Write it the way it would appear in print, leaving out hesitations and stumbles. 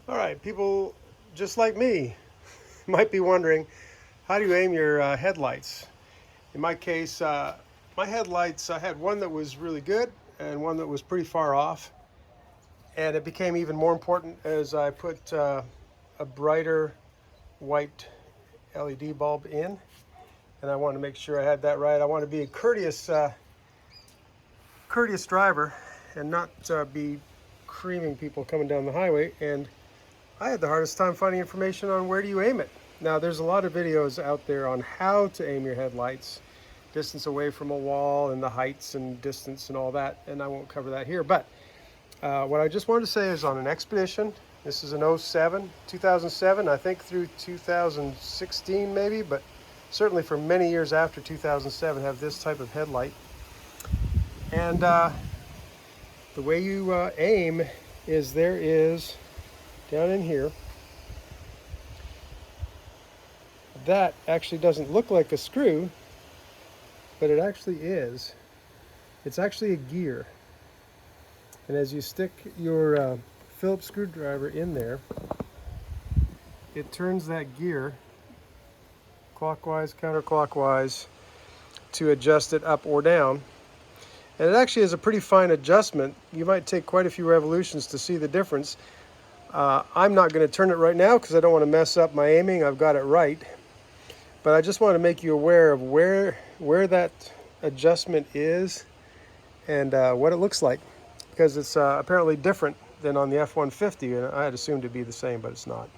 All right, people just like me might be wondering, how do you aim your headlights? In my case, my headlights, I had one that was really good and one that was pretty far off. And it became even more important as I put a brighter white LED bulb in. And I wanted to make sure I had that right. I want to be a courteous driver and not be creaming people coming down the highway. And I had the hardest time finding information on where do you aim it. Now, there's a lot of videos out there on how to aim your headlights, distance away from a wall and the heights and distance and all that, and I won't cover that here. But what I just wanted to say is on an Expedition, this is an 2007, I think through 2016 maybe, but certainly for many years after 2007, have this type of headlight. And the way you aim is there is, down in here, that actually doesn't look like a screw, but it actually is. It's actually a gear. And as you stick your Phillips screwdriver in there, it turns that gear clockwise, counterclockwise to adjust it up or down. And it actually is a pretty fine adjustment. You might take quite a few revolutions to see the difference. I'm not going to turn it right now because I don't want to mess up my aiming. I've got it right. But I just want to make you aware of where that adjustment is and what it looks like, because it's apparently different than on the F-150, and I had assumed it'd be the same, but it's not.